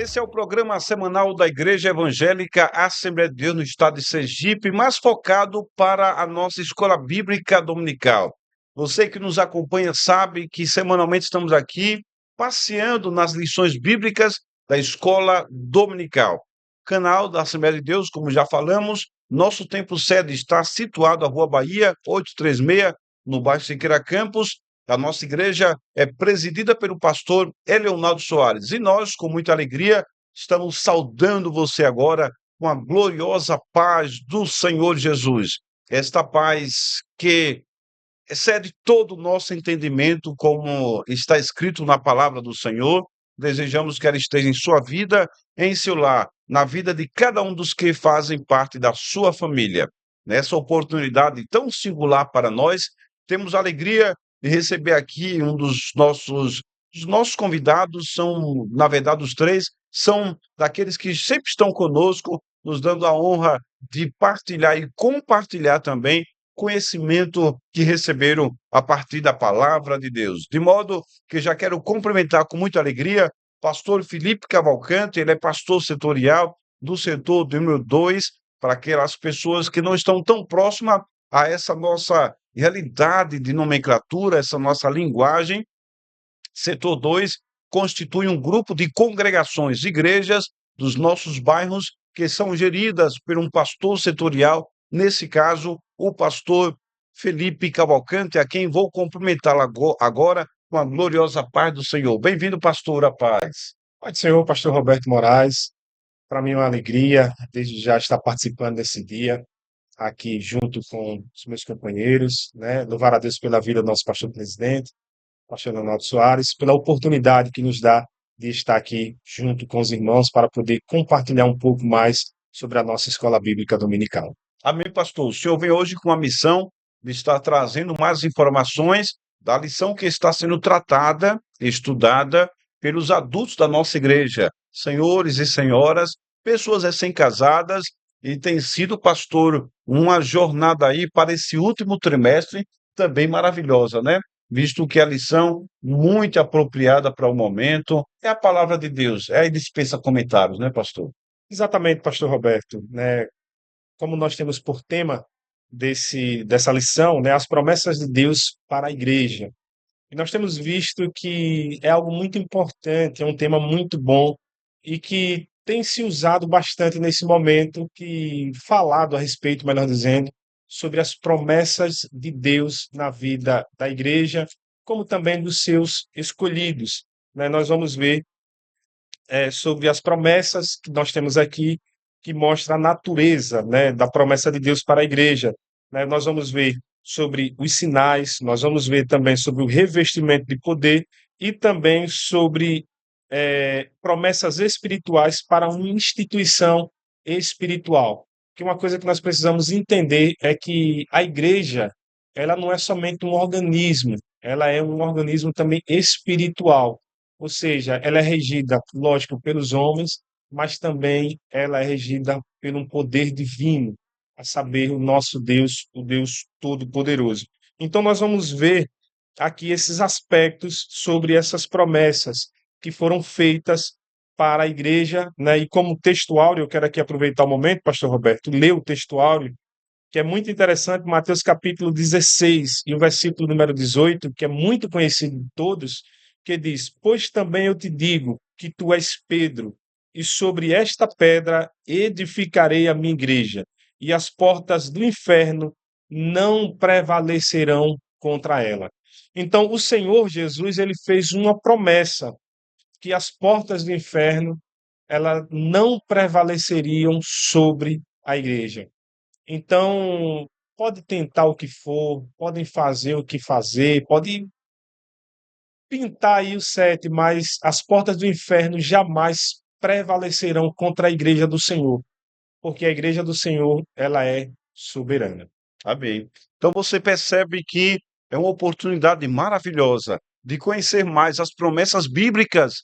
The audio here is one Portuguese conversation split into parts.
Esse é o programa semanal da Igreja Evangélica Assembleia de Deus no estado de Sergipe, mais focado para a nossa escola bíblica dominical. Você que nos acompanha sabe que semanalmente estamos aqui passeando nas lições bíblicas da escola dominical. Canal da Assembleia de Deus, como já falamos, nosso templo sede está situado na Rua Bahia, 836, no bairro Siqueira Campos. A nossa igreja é presidida pelo pastor Eleonardo Soares. E nós, com muita alegria, estamos saudando você agora com a gloriosa paz do Senhor Jesus. Esta paz que excede todo o nosso entendimento, como está escrito na palavra do Senhor. Desejamos que ela esteja em sua vida, em seu lar, na vida de cada um dos que fazem parte da sua família. Nessa oportunidade tão singular para nós, temos a alegria de receber aqui um dos nossos convidados. São, na verdade, os três, são daqueles que sempre estão conosco, nos dando a honra de partilhar e compartilhar também conhecimento que receberam a partir da palavra de Deus. De modo que já quero cumprimentar com muita alegria pastor Felipe Cavalcante. Ele é pastor setorial do setor número 2, para aquelas pessoas que não estão tão próximas a essa nossa realidade de nomenclatura, essa nossa linguagem. Setor 2 constitui um grupo de congregações, igrejas dos nossos bairros que são geridas por um pastor setorial, nesse caso, o pastor Felipe Cavalcante, a quem vou cumprimentar agora com a gloriosa paz do Senhor. Bem-vindo, pastor, a paz. Pai do Senhor, pastor Roberto Moraes, para mim é uma alegria, desde já estar participando desse dia, aqui junto com os meus companheiros, né? Louvar a Deus pela vida do nosso pastor presidente, pastor Leonardo Soares, pela oportunidade que nos dá de estar aqui junto com os irmãos para poder compartilhar um pouco mais sobre a nossa escola bíblica dominical. Amém, pastor. O senhor vem hoje com a missão de estar trazendo mais informações da lição que está sendo tratada, estudada pelos adultos da nossa igreja, senhores e senhoras, pessoas recém-casadas, e tem sido, pastor, uma jornada aí para esse último trimestre também maravilhosa, né? Visto que a lição muito apropriada para o momento é a palavra de Deus. Aí dispensa comentários, né, pastor? Exatamente, pastor Roberto, né? Como nós temos por tema dessa lição, né, as promessas de Deus para a igreja. E nós temos visto que é algo muito importante, é um tema muito bom e que tem se usado bastante nesse momento, que falado a respeito, melhor dizendo, sobre as promessas de Deus na vida da igreja, como também dos seus escolhidos, né? Nós vamos ver sobre as promessas que nós temos aqui, que mostra a natureza, né, da promessa de Deus para a igreja, né? Nós vamos ver sobre os sinais, nós vamos ver também sobre o revestimento de poder e também sobre promessas espirituais para uma instituição espiritual. Que uma coisa que nós precisamos entender é que a igreja, ela não é somente um organismo, ela é um organismo também espiritual. Ou seja, ela é regida, lógico, pelos homens, mas também ela é regida por um poder divino, a saber, o nosso Deus, o Deus Todo-Poderoso. Então, nós vamos ver aqui esses aspectos sobre essas promessas que foram feitas para a igreja, né? E como textuário, eu quero aqui aproveitar o momento, pastor Roberto, ler o textuário, que é muito interessante, Mateus capítulo 16 e o versículo número 18, que é muito conhecido de todos, que diz: Pois também eu te digo que tu és Pedro, e sobre esta pedra edificarei a minha igreja, e as portas do inferno não prevalecerão contra ela. Então, o Senhor Jesus, ele fez uma promessa que as portas do inferno ela não prevaleceriam sobre a igreja. Então, pode tentar o que for, podem fazer o que fazer, pode pintar aí o sete, mas as portas do inferno jamais prevalecerão contra a igreja do Senhor, porque a igreja do Senhor, ela é soberana. Amém. Então você percebe que é uma oportunidade maravilhosa de conhecer mais as promessas bíblicas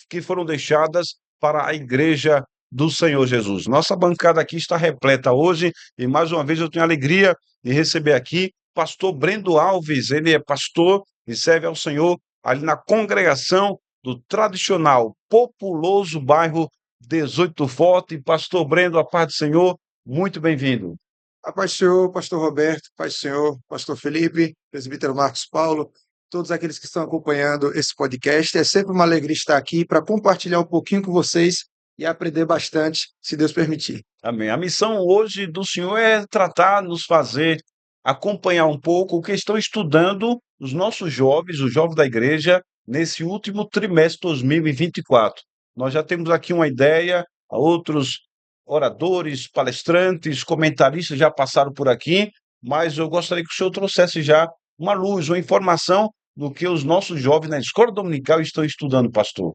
que foram deixadas para a igreja do Senhor Jesus. Nossa bancada aqui está repleta hoje e mais uma vez eu tenho a alegria de receber aqui pastor Brendo Alves. Ele é pastor e serve ao Senhor ali na congregação do tradicional populoso bairro 18 Forte. Pastor Brendo, a paz do Senhor, muito bem-vindo. A paz do Senhor, pastor Roberto, paz do Senhor, pastor Felipe, presbítero Marcos Paulo, todos aqueles que estão acompanhando esse podcast. É sempre uma alegria estar aqui para compartilhar um pouquinho com vocês e aprender bastante, se Deus permitir. Amém. A missão hoje do Senhor é tratar, nos fazer acompanhar um pouco o que estão estudando os nossos jovens, os jovens da igreja, nesse último trimestre de 2024. Nós já temos aqui uma ideia, outros oradores, palestrantes, comentaristas já passaram por aqui, mas eu gostaria que o senhor trouxesse já uma luz, uma informação do que os nossos jovens na escola dominical estão estudando, pastor.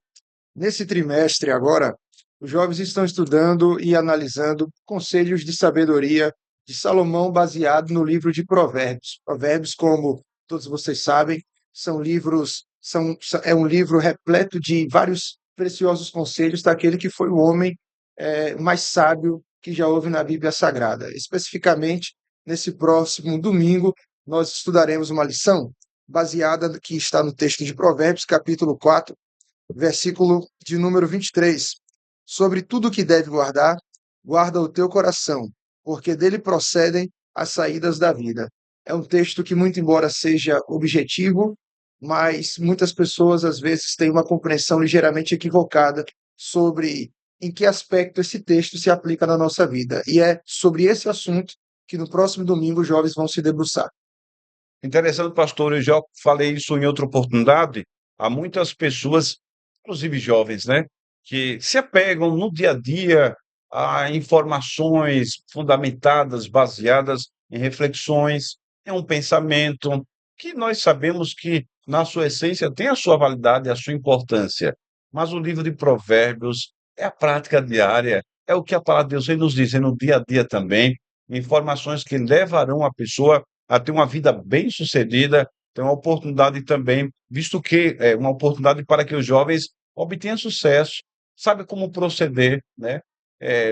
Nesse trimestre agora, os jovens estão estudando e analisando conselhos de sabedoria de Salomão baseado no livro de Provérbios. Provérbios, como todos vocês sabem, é um livro repleto de vários preciosos conselhos daquele que foi o homem mais sábio que já houve na Bíblia Sagrada. Especificamente, nesse próximo domingo, nós estudaremos uma lição baseada que está no texto de Provérbios, capítulo 4, versículo de número 23. Sobre tudo que deve guardar, guarda o teu coração, porque dele procedem as saídas da vida. É um texto que, muito embora seja objetivo, mas muitas pessoas às vezes têm uma compreensão ligeiramente equivocada sobre em que aspecto esse texto se aplica na nossa vida. E é sobre esse assunto que no próximo domingo os jovens vão se debruçar. Interessante, pastor, eu já falei isso em outra oportunidade. Há muitas pessoas, inclusive jovens, né, que se apegam no dia a dia a informações fundamentadas, baseadas em reflexões, em um pensamento que nós sabemos que, na sua essência, tem a sua validade, a sua importância. Mas o livro de Provérbios é a prática diária, é o que a palavra de Deus vem nos dizer no dia a dia também, informações que levarão a pessoa a ter uma vida bem-sucedida, ter uma oportunidade também, visto que é uma oportunidade para que os jovens obtenham sucesso, sabe como proceder, né?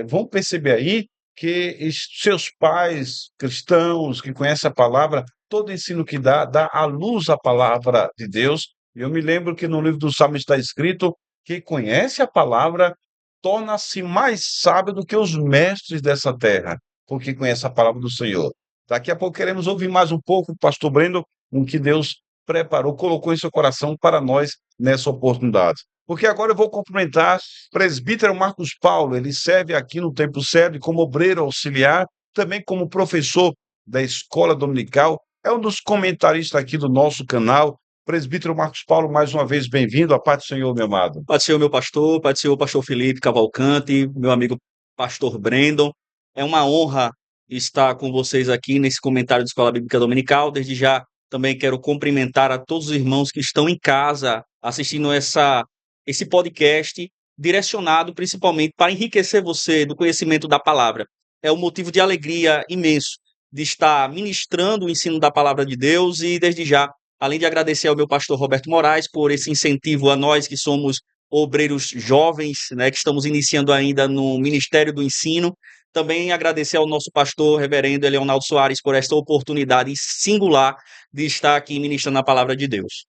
Vão perceber aí que seus pais cristãos que conhecem a palavra, todo ensino que dá à luz a palavra de Deus. Eu me lembro que no livro do Salmo está escrito que conhece a palavra torna-se mais sábio do que os mestres dessa terra, porque conhece a palavra do Senhor. Daqui a pouco queremos ouvir mais um pouco o pastor Brendo, o que Deus preparou, colocou em seu coração para nós nessa oportunidade. Porque agora eu vou cumprimentar o presbítero Marcos Paulo, ele serve aqui no Templo Sede como obreiro auxiliar, também como professor da escola dominical, é um dos comentaristas aqui do nosso canal. Presbítero Marcos Paulo, mais uma vez bem-vindo, a paz do Senhor, meu amado. Paz do Senhor, meu pastor, paz do Senhor, pastor Felipe Cavalcante, meu amigo pastor Brandon. É uma honra estar com vocês aqui nesse comentário de Escola Bíblica Dominical. Desde já também quero cumprimentar a todos os irmãos que estão em casa assistindo esse podcast, direcionado principalmente para enriquecer você do conhecimento da palavra. É um motivo de alegria imenso de estar ministrando o ensino da palavra de Deus e, desde já, além de agradecer ao meu pastor Roberto Moraes por esse incentivo a nós que somos obreiros jovens, né, que estamos iniciando ainda no Ministério do Ensino, também agradecer ao nosso pastor reverendo Leonardo Soares por esta oportunidade singular de estar aqui ministrando a palavra de Deus.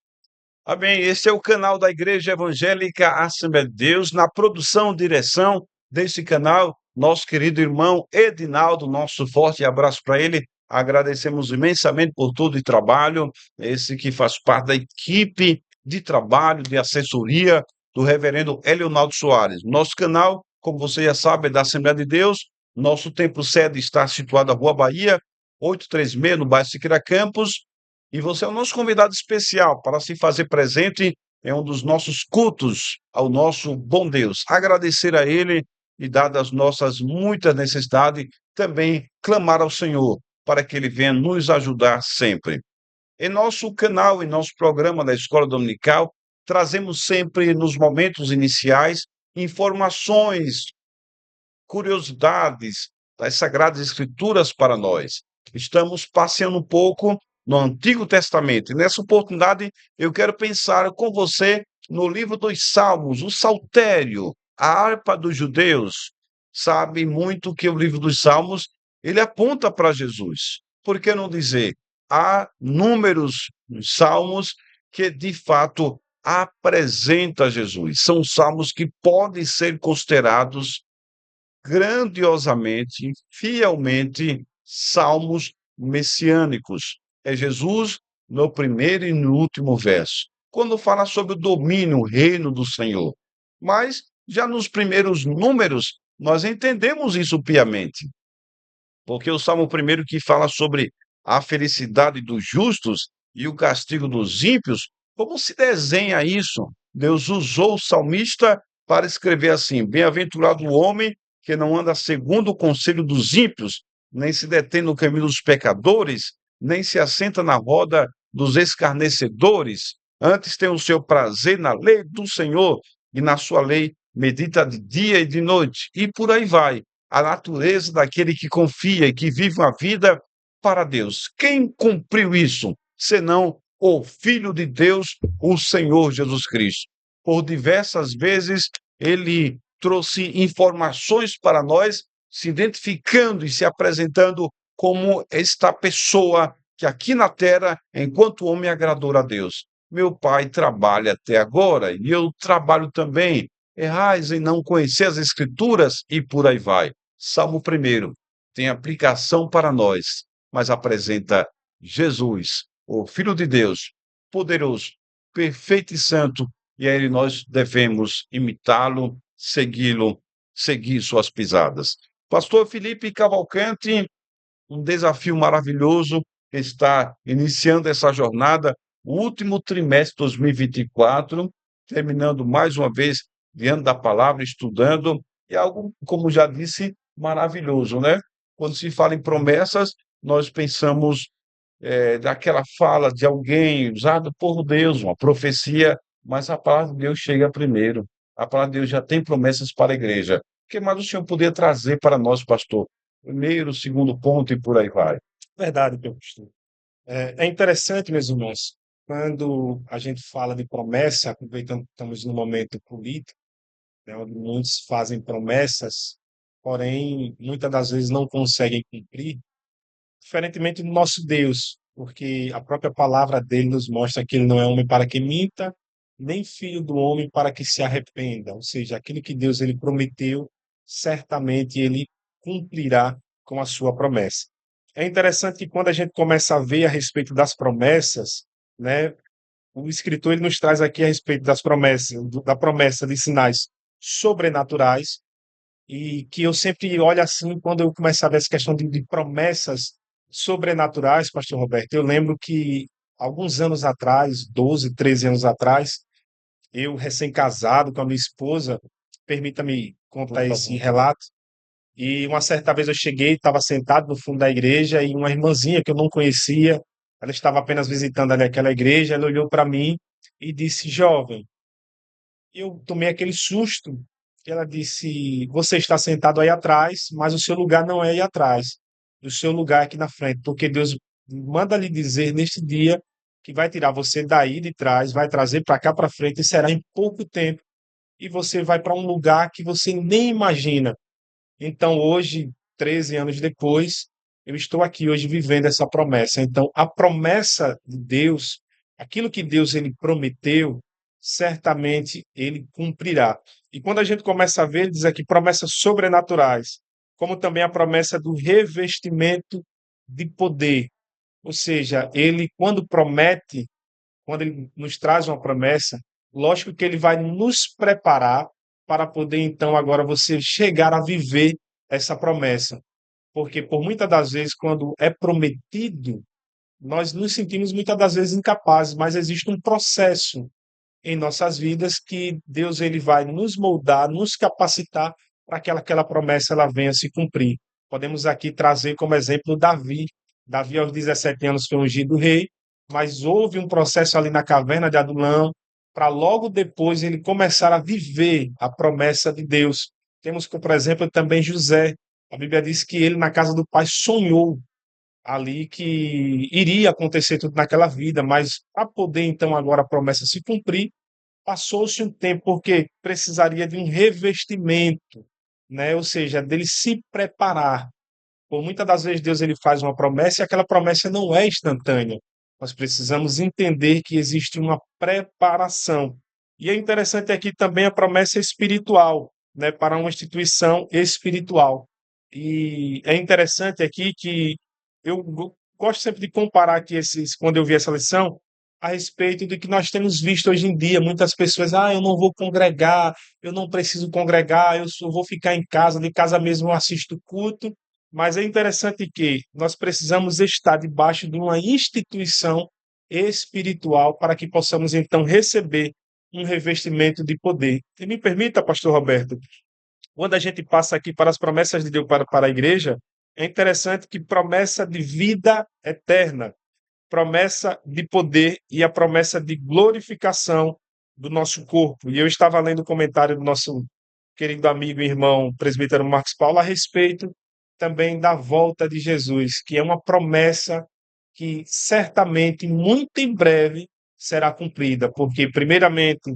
Amém. Este é o canal da Igreja Evangélica Assembleia de Deus, na produção e direção desse canal, nosso querido irmão Edinaldo, nosso forte abraço para ele. Agradecemos imensamente por todo o trabalho, esse que faz parte da equipe de trabalho, de assessoria do reverendo Leonardo Soares. Nosso canal, como você já sabe, é da Assembleia de Deus. Nosso templo sede está situado na Rua Bahia, 836, no bairro Siqueira Campos. E você é o nosso convidado especial para se fazer presente em um dos nossos cultos ao nosso bom Deus. Agradecer a Ele e, dadas as nossas muitas necessidades, também clamar ao Senhor para que Ele venha nos ajudar sempre. Em nosso canal, em nosso programa da Escola Dominical, trazemos sempre nos momentos iniciais informações, curiosidades das Sagradas Escrituras para nós. Estamos passeando um pouco no Antigo Testamento. E nessa oportunidade eu quero pensar com você no livro dos Salmos, o Saltério, a harpa dos judeus. Sabe muito que o livro dos Salmos, ele aponta para Jesus. Por que não dizer? Há números nos Salmos que, de fato, apresenta Jesus. São salmos que podem ser considerados grandiosamente, fielmente, salmos messiânicos. É Jesus no primeiro e no último verso, quando fala sobre o domínio, o reino do Senhor. Mas já nos primeiros números, nós entendemos isso piamente, porque o Salmo primeiro que fala sobre a felicidade dos justos e o castigo dos ímpios, como se desenha isso? Deus usou o salmista para escrever assim: bem-aventurado o homem que não anda segundo o conselho dos ímpios, nem se detém no caminho dos pecadores, nem se assenta na roda dos escarnecedores. Antes tem o seu prazer na lei do Senhor, e na sua lei medita de dia e de noite. E por aí vai. A natureza daquele que confia e que vive uma vida para Deus. Quem cumpriu isso, senão o Filho de Deus, o Senhor Jesus Cristo? Por diversas vezes ele trouxe informações para nós, se identificando e se apresentando como esta pessoa que aqui na terra, enquanto homem, agradou a Deus. Meu pai trabalha até agora e eu trabalho também. Errais em não conhecer as Escrituras e por aí vai. Salmo 1 tem aplicação para nós, mas apresenta Jesus, o Filho de Deus, poderoso, perfeito e santo, e a ele nós devemos imitá-lo, segui-lo, seguir suas pisadas. Pastor Felipe Cavalcante, um desafio maravilhoso, está iniciando essa jornada, o último trimestre de 2024, terminando mais uma vez diante da palavra, estudando, e algo, como já disse, maravilhoso, né? Quando se fala em promessas, nós pensamos daquela fala de alguém usado por Deus, uma profecia, mas a palavra de Deus chega primeiro. A palavra de Deus já tem promessas para a igreja. O que mais o senhor poderia trazer para nós, pastor? Primeiro, segundo ponto e por aí vai. Verdade, meu pastor. É interessante, meus irmãos, quando a gente fala de promessa, aproveitando que estamos no momento político, né, onde muitos fazem promessas, porém, muitas das vezes não conseguem cumprir, diferentemente do nosso Deus, porque a própria palavra dele nos mostra que ele não é homem para que minta, nem filho do homem para que se arrependa. Ou seja, aquilo que Deus ele prometeu, certamente ele cumprirá com a sua promessa. É interessante que quando a gente começa a ver a respeito das promessas, né, o escritor ele nos traz aqui a respeito das promessas, da promessa de sinais sobrenaturais, e que eu sempre olho assim quando eu começo a ver essa questão de promessas sobrenaturais, pastor Roberto. Eu lembro que alguns anos atrás, 12, 13 anos atrás, eu recém-casado com a minha esposa, permita-me Por contar esse favor. relato, e uma certa vez eu cheguei, estava sentado no fundo da igreja e uma irmãzinha que eu não conhecia, ela estava apenas visitando ali aquela igreja, ela olhou para mim e disse: "Jovem", eu tomei aquele susto. Ela disse: "Você está sentado aí atrás, mas o seu lugar não é aí atrás. O seu lugar é aqui na frente, porque Deus manda lhe dizer neste dia que vai tirar você daí de trás, vai trazer para cá para frente, e será em pouco tempo, e você vai para um lugar que você nem imagina". Então, hoje, 13 anos depois, eu estou aqui hoje vivendo essa promessa. Então, a promessa de Deus, aquilo que Deus ele prometeu, certamente ele cumprirá. E quando a gente começa a ver, diz aqui promessas sobrenaturais, como também a promessa do revestimento de poder. Ou seja, ele quando promete, quando ele nos traz uma promessa, lógico que ele vai nos preparar para poder então agora você chegar a viver essa promessa. Porque por muitas das vezes quando é prometido, nós nos sentimos muitas das vezes incapazes, mas existe um processo em nossas vidas que Deus ele vai nos moldar, nos capacitar para que aquela promessa ela venha se cumprir. Podemos aqui trazer como exemplo Davi. Davi aos 17 anos foi ungido rei, mas houve um processo ali na caverna de Adulão para logo depois ele começar a viver a promessa de Deus. Temos, por exemplo, também José. A Bíblia diz que ele na casa do pai sonhou ali que iria acontecer tudo naquela vida, mas para poder então agora a promessa se cumprir, passou-se um tempo porque precisaria de um revestimento, né? Ou seja, dele se preparar. Por muitas das vezes Deus ele faz uma promessa e aquela promessa não é instantânea. Nós precisamos entender que existe uma preparação. E é interessante aqui também a promessa espiritual, né, para uma instituição espiritual. E é interessante aqui que eu gosto sempre de comparar aqui quando eu vi essa lição, a respeito do que nós temos visto hoje em dia. Muitas pessoas, eu não vou congregar, eu não preciso congregar, eu só vou ficar em casa, de casa mesmo eu assisto culto. Mas é interessante que nós precisamos estar debaixo de uma instituição espiritual para que possamos então receber um revestimento de poder. E me permita, pastor Roberto, quando a gente passa aqui para as promessas de Deus para a igreja, é interessante que promessa de vida eterna, promessa de poder e a promessa de glorificação do nosso corpo. E eu estava lendo o comentário do nosso querido amigo e irmão presbítero Marcos Paulo a respeito também da volta de Jesus, que é uma promessa que certamente, muito em breve, será cumprida, porque, primeiramente,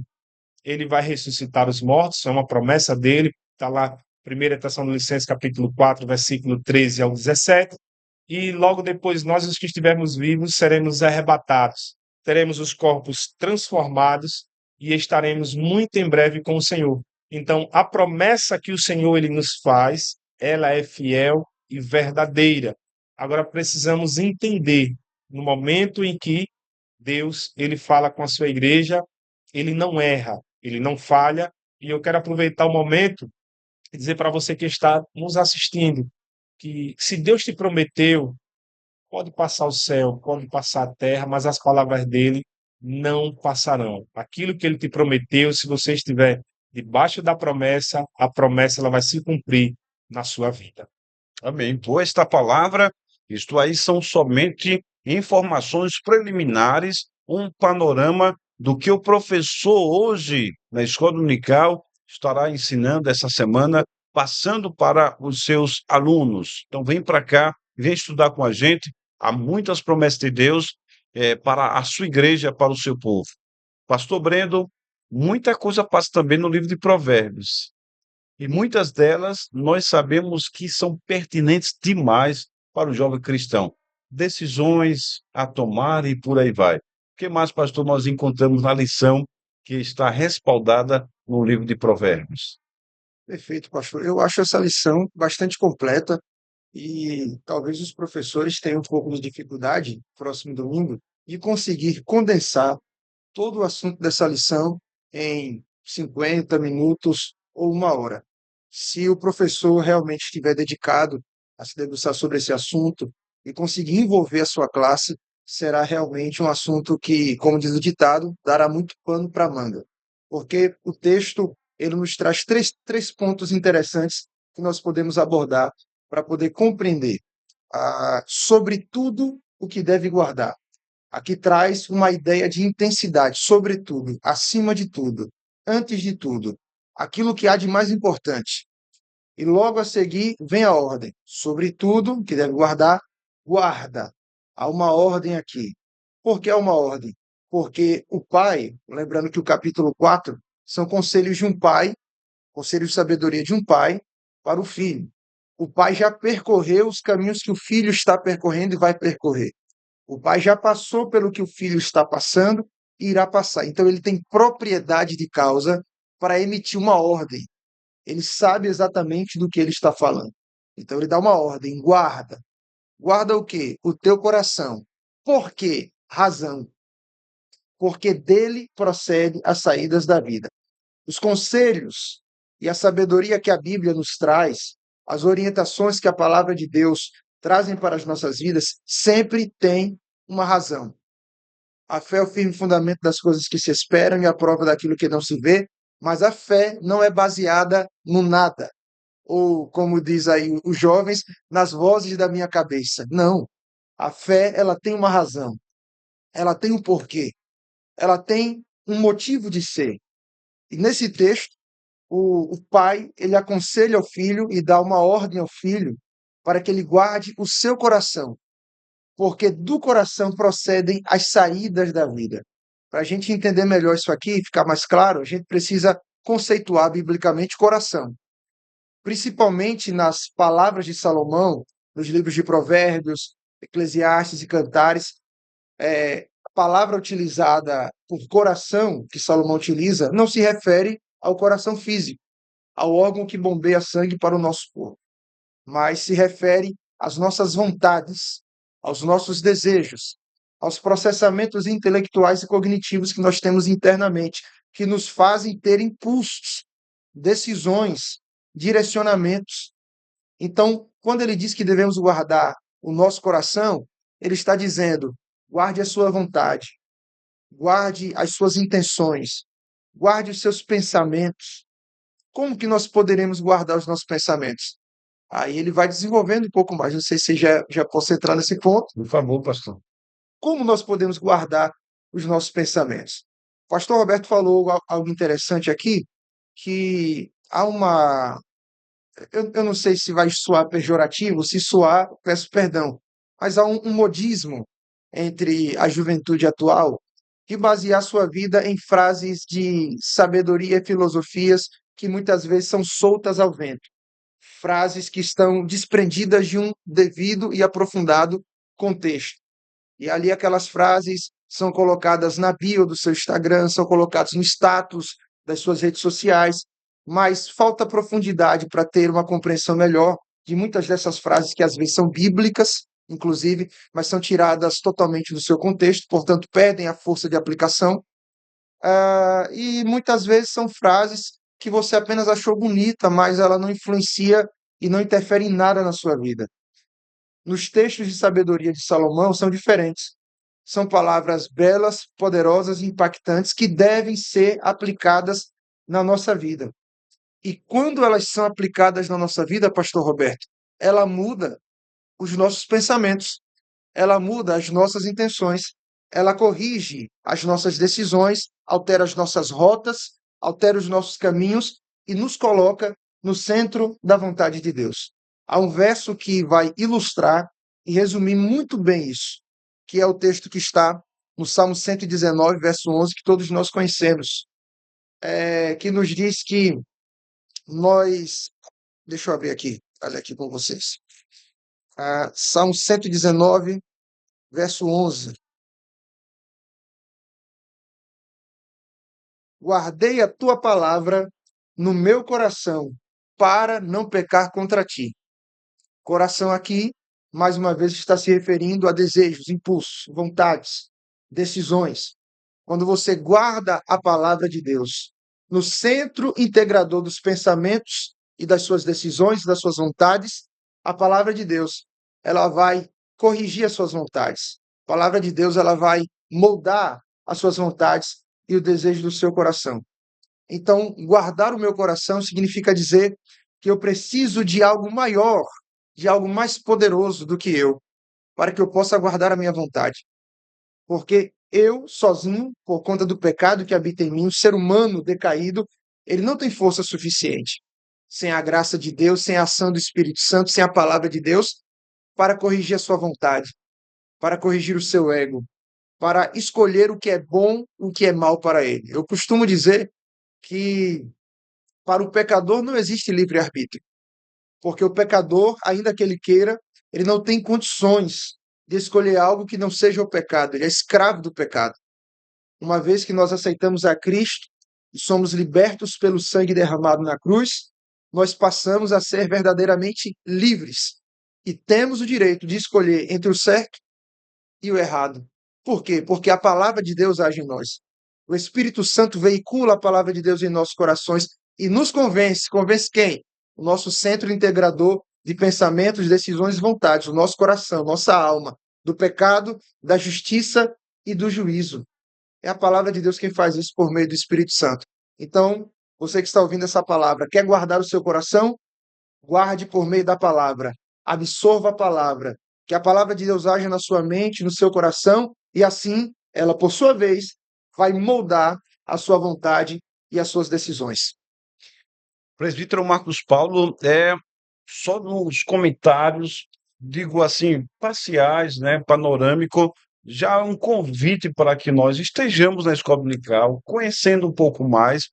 ele vai ressuscitar os mortos, é uma promessa dele, está lá, 1 Tessalonicenses, capítulo 4, versículo 13 ao 17, e logo depois nós, os que estivermos vivos, seremos arrebatados, teremos os corpos transformados e estaremos muito em breve com o Senhor. Então, a promessa que o Senhor ele nos faz, ela é fiel e verdadeira. Agora precisamos entender, no momento em que Deus ele fala com a sua igreja, ele não erra, ele não falha, e eu quero aproveitar o momento e dizer para você que está nos assistindo que se Deus te prometeu, pode passar o céu, pode passar a terra, mas as palavras dele não passarão. Aquilo que ele te prometeu, se você estiver debaixo da promessa, a promessa ela vai se cumprir na sua vida. Amém. Boa esta palavra. Isto aí são somente informações preliminares, um panorama do que o professor hoje na escola dominical estará ensinando essa semana, passando para os seus alunos. Então vem para cá, vem estudar com a gente. Há muitas promessas de Deus para a sua igreja, para o seu povo. Pastor Brendo, muita coisa passa também no livro de Provérbios. E muitas delas nós sabemos que são pertinentes demais para o jovem cristão. Decisões a tomar e por aí vai. O que mais, pastor, nós encontramos na lição que está respaldada no livro de Provérbios? Perfeito, pastor. Eu acho essa lição bastante completa e talvez os professores tenham um pouco de dificuldade, próximo domingo, de conseguir condensar todo o assunto dessa lição em 50 minutos ou uma hora. Se o professor realmente estiver dedicado a se debruçar sobre esse assunto e conseguir envolver a sua classe, será realmente um assunto que, como diz o ditado, dará muito pano para manga. Porque o texto ele nos traz três pontos interessantes que nós podemos abordar para poder compreender sobre tudo o que deve guardar. Aqui traz uma ideia de intensidade, sobretudo, acima de tudo, antes de tudo, aquilo que há de mais importante. E logo a seguir vem a ordem, sobretudo, que deve guardar, guarda. Há uma ordem aqui. Por que há uma ordem? Porque o pai, lembrando que o capítulo 4 são conselhos de um pai, conselhos de sabedoria de um pai para o filho. O pai já percorreu os caminhos que o filho está percorrendo e vai percorrer. O pai já passou pelo que o filho está passando e irá passar. Então ele tem propriedade de causa para emitir uma ordem. Ele sabe exatamente do que ele está falando. Então ele dá uma ordem, guarda. Guarda o quê? O teu coração. Por quê? Razão. Porque dele procede as saídas da vida. Os conselhos e a sabedoria que a Bíblia nos traz, as orientações que a palavra de Deus trazem para as nossas vidas, sempre tem uma razão. A fé é o firme fundamento das coisas que se esperam e a prova daquilo que não se vê, mas a fé não é baseada no nada, ou como diz aí os jovens, nas vozes da minha cabeça. Não. A fé, ela tem uma razão. Ela tem um porquê. Ela tem um motivo de ser. E nesse texto, o pai, ele aconselha ao filho e dá uma ordem ao filho para que ele guarde o seu coração, porque do coração procedem as saídas da vida. Para a gente entender melhor isso aqui e ficar mais claro, a gente precisa conceituar biblicamente coração, principalmente nas palavras de Salomão, nos livros de Provérbios, Eclesiastes e Cantares. A palavra utilizada por coração, que Salomão utiliza, não se refere ao coração físico, ao órgão que bombeia sangue para o nosso corpo, mas se refere às nossas vontades, aos nossos desejos, aos processamentos intelectuais e cognitivos que nós temos internamente, que nos fazem ter impulsos, decisões, direcionamentos. Então, quando ele diz que devemos guardar o nosso coração, ele está dizendo: guarde a sua vontade, guarde as suas intenções, guarde os seus pensamentos. Como que nós poderemos guardar os nossos pensamentos? Aí ele vai desenvolvendo um pouco mais. Não sei se já posso entrar nesse ponto. Por favor, pastor. Como nós podemos guardar os nossos pensamentos? O pastor Roberto falou algo interessante aqui, que há uma. Eu não sei se vai soar pejorativo, se soar, peço perdão, mas há um modismo entre a juventude atual que baseia a sua vida em frases de sabedoria e filosofias que muitas vezes são soltas ao vento, frases que estão desprendidas de um devido e aprofundado contexto. E ali aquelas frases são colocadas na bio do seu Instagram, são colocadas no status das suas redes sociais, mas falta profundidade para ter uma compreensão melhor de muitas dessas frases que às vezes são bíblicas, inclusive, mas são tiradas totalmente do seu contexto, portanto perdem a força de aplicação. E muitas vezes são frases que você apenas achou bonita, mas ela não influencia e não interfere em nada na sua vida. Nos textos de sabedoria de Salomão são diferentes. São palavras belas, poderosas e impactantes que devem ser aplicadas na nossa vida. E quando elas são aplicadas na nossa vida, pastor Roberto, ela muda os nossos pensamentos, ela muda as nossas intenções, ela corrige as nossas decisões, altera as nossas rotas, altera os nossos caminhos e nos coloca no centro da vontade de Deus. Há um verso que vai ilustrar e resumir muito bem isso, que é o texto que está no Salmo 119, verso 11, que todos nós conhecemos, que nos diz que nós. Deixa eu abrir aqui, olha aqui com vocês. Salmo 119, verso 11. Guardei a tua palavra no meu coração, para não pecar contra ti. Coração aqui, mais uma vez, está se referindo a desejos, impulsos, vontades, decisões. Quando você guarda a palavra de Deus no centro integrador dos pensamentos e das suas decisões, das suas vontades, a palavra de Deus, ela vai corrigir as suas vontades. A palavra de Deus, ela vai moldar as suas vontades e o desejo do seu coração. Então, guardar o meu coração significa dizer que eu preciso de algo maior, de algo mais poderoso do que eu, para que eu possa guardar a minha vontade. Porque eu, sozinho, por conta do pecado que habita em mim, o ser humano decaído, ele não tem força suficiente, sem a graça de Deus, sem a ação do Espírito Santo, sem a palavra de Deus, para corrigir a sua vontade, para corrigir o seu ego, para escolher o que é bom, o que é mal para ele. Eu costumo dizer que para o pecador não existe livre-arbítrio, porque o pecador, ainda que ele queira, ele não tem condições de escolher algo que não seja o pecado, ele é escravo do pecado. Uma vez que nós aceitamos a Cristo e somos libertos pelo sangue derramado na cruz, nós passamos a ser verdadeiramente livres e temos o direito de escolher entre o certo e o errado. Por quê? Porque a palavra de Deus age em nós. O Espírito Santo veicula a palavra de Deus em nossos corações e nos convence. Convence quem? O nosso centro integrador de pensamentos, decisões e vontades, o nosso coração, nossa alma, do pecado, da justiça e do juízo. É a palavra de Deus quem faz isso por meio do Espírito Santo. Então, você que está ouvindo essa palavra, quer guardar o seu coração? Guarde por meio da palavra. Absorva a palavra. Que a palavra de Deus haja na sua mente, no seu coração, e assim, ela, por sua vez, vai moldar a sua vontade e as suas decisões. Presbítero Marcos Paulo, só nos comentários, digo assim, parciais, né, panorâmico, já um convite para que nós estejamos na escola dominical, conhecendo um pouco mais.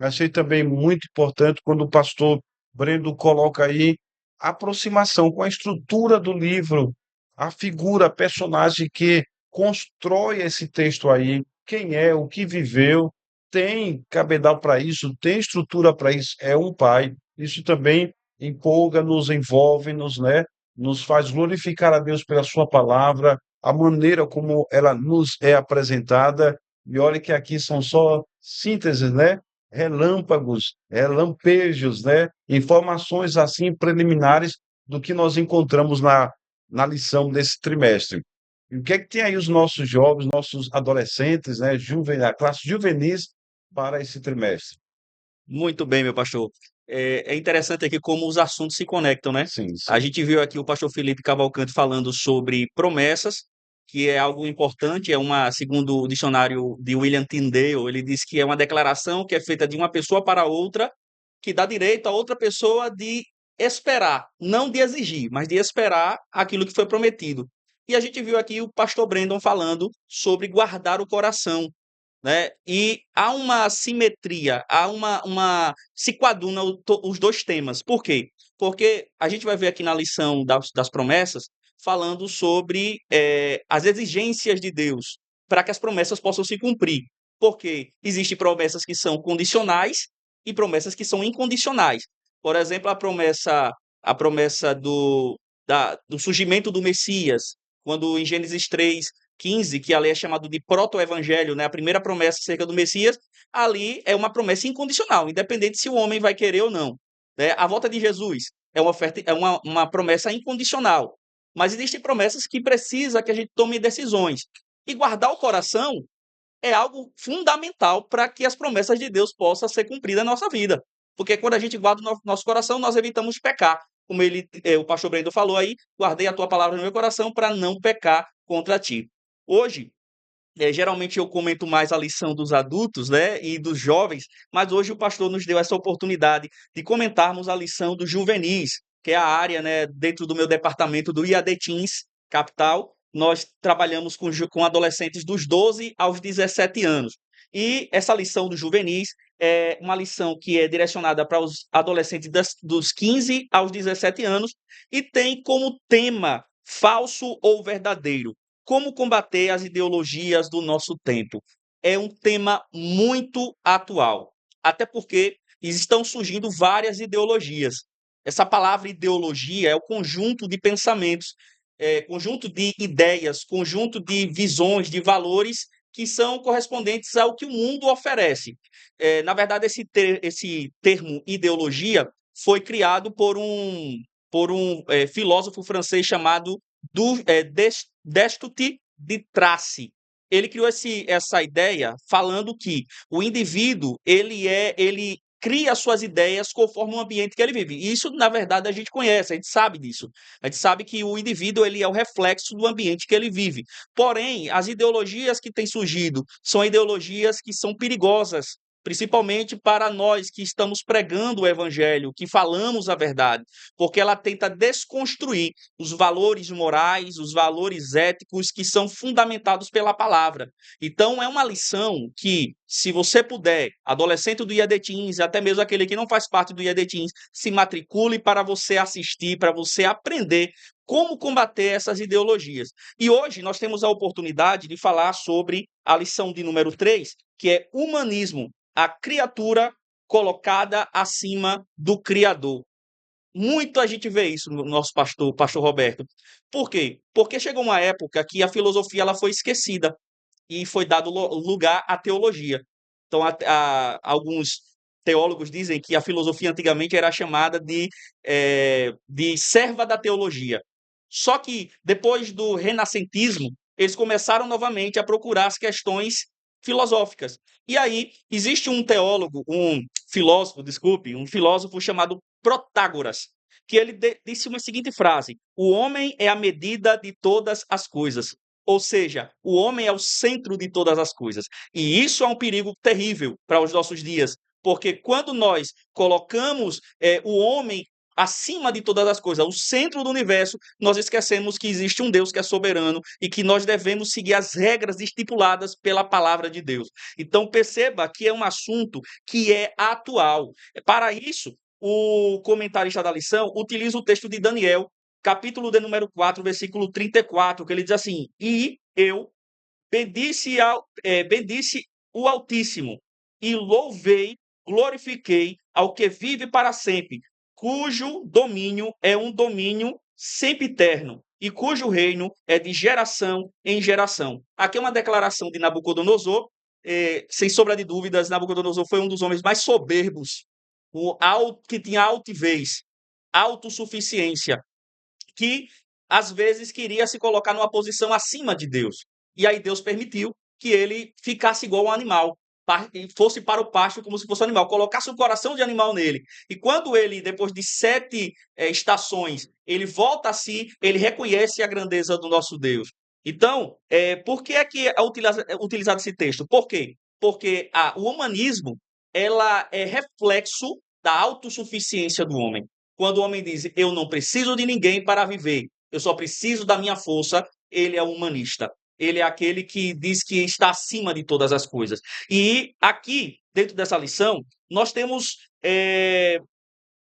Achei também muito importante quando o pastor Brendo coloca aí a aproximação com a estrutura do livro, a figura, a personagem que constrói esse texto aí, quem é, o que viveu, tem cabedal para isso, tem estrutura para isso, é um pai. Isso também empolga, nos envolve-nos, né? Nos faz glorificar a Deus pela sua palavra, a maneira como ela nos é apresentada. E olha que aqui são só sínteses, né? Relâmpagos, lampejos, né? Informações assim preliminares do que nós encontramos na lição desse trimestre. E o que é que tem aí os nossos jovens, nossos adolescentes, né? A classe juvenis para esse trimestre? Muito bem, meu pastor. É interessante aqui como os assuntos se conectam, né? Sim, A sim. gente viu aqui o pastor Felipe Cavalcante falando sobre promessas, que é algo importante, segundo o dicionário de William Tyndale, ele diz que é uma declaração que é feita de uma pessoa para outra, que dá direito a outra pessoa de esperar, não de exigir, mas de esperar aquilo que foi prometido. E a gente viu aqui o pastor Brandon falando sobre guardar o coração, né? E há uma simetria, há se coaduna os dois temas. Por quê? Porque a gente vai ver aqui na lição das promessas falando sobre as exigências de Deus para que as promessas possam se cumprir. Porque existem promessas que são condicionais e promessas que são incondicionais. Por exemplo, a promessa do surgimento do Messias, quando em Gênesis 3:15, que ali é chamado de proto-evangelho, né? A primeira promessa acerca do Messias, ali é uma promessa incondicional, independente se o homem vai querer ou não, né? A volta de Jesus é uma oferta, é uma promessa incondicional, mas existem promessas que precisa que a gente tome decisões. E guardar o coração é algo fundamental para que as promessas de Deus possam ser cumpridas na nossa vida. Porque quando a gente guarda o nosso coração, nós evitamos pecar. Como o pastor Brendo falou aí, guardei a tua palavra no meu coração para não pecar contra ti. Hoje, geralmente eu comento mais a lição dos adultos, né, e dos jovens, mas hoje o pastor nos deu essa oportunidade de comentarmos a lição dos juvenis, que é a área, né, dentro do meu departamento do IAD Teens Capital. Nós trabalhamos com adolescentes dos 12 aos 17 anos. E essa lição dos juvenis é uma lição que é direcionada para os adolescentes dos 15 aos 17 anos e tem como tema falso ou verdadeiro. Como combater as ideologias do nosso tempo? É um tema muito atual, até porque estão surgindo várias ideologias. Essa palavra ideologia é o conjunto de pensamentos, conjunto de ideias, conjunto de visões, de valores que são correspondentes ao que o mundo oferece. Na verdade, esse termo ideologia foi criado por um filósofo francês chamado Destutt de Tracy. Ele criou essa ideia falando que o indivíduo ele cria suas ideias conforme o ambiente que ele vive. E isso, na verdade, a gente conhece, a gente sabe disso. A gente sabe que o indivíduo ele é o reflexo do ambiente que ele vive. Porém, as ideologias que têm surgido são ideologias que são perigosas, principalmente para nós que estamos pregando o evangelho, que falamos a verdade, porque ela tenta desconstruir os valores morais, os valores éticos que são fundamentados pela palavra. Então, é uma lição que, se você puder, adolescente do IAD Teens, até mesmo aquele que não faz parte do IAD Teens, se matricule para você assistir, para você aprender como combater essas ideologias. E hoje nós temos a oportunidade de falar sobre a lição de número 3, que é humanismo, a criatura colocada acima do Criador. Muito a gente vê isso no nosso pastor Roberto. Por quê? Porque chegou uma época que a filosofia ela foi esquecida e foi dado lugar à teologia. Então, alguns teólogos dizem que a filosofia antigamente era chamada de serva da teologia. Só que, depois do renascentismo, eles começaram novamente a procurar as questões filosóficas. E aí, existe um filósofo chamado Protágoras, que ele disse uma seguinte frase: o homem é a medida de todas as coisas. Ou seja, o homem é o centro de todas as coisas. E isso é um perigo terrível para os nossos dias, porque quando nós colocamos o homem acima de todas as coisas, o centro do universo, nós esquecemos que existe um Deus que é soberano e que nós devemos seguir as regras estipuladas pela palavra de Deus. Então perceba que é um assunto que é atual. Para isso, o comentarista da lição utiliza o texto de Daniel, capítulo de número 4, versículo 34, que ele diz assim: e eu bendice o Altíssimo, e louvei, glorifiquei ao que vive para sempre, cujo domínio é um domínio sempiterno, e cujo reino é de geração em geração. Aqui é uma declaração de Nabucodonosor, sem sombra de dúvidas, Nabucodonosor foi um dos homens mais soberbos, que tinha altivez, autossuficiência, que às vezes queria se colocar numa posição acima de Deus. E aí Deus permitiu que ele ficasse igual um animal, fosse para o pasto como se fosse um animal, colocasse o coração de animal nele. E quando ele, depois de 7 estações, ele volta a si, ele reconhece a grandeza do nosso Deus. Então, por que é que é utilizado esse texto? Por quê? Porque o humanismo ela é reflexo da autossuficiência do homem. Quando o homem diz, eu não preciso de ninguém para viver, eu só preciso da minha força, ele é um humanista. Ele é aquele que diz que está acima de todas as coisas. E aqui, dentro dessa lição, nós temos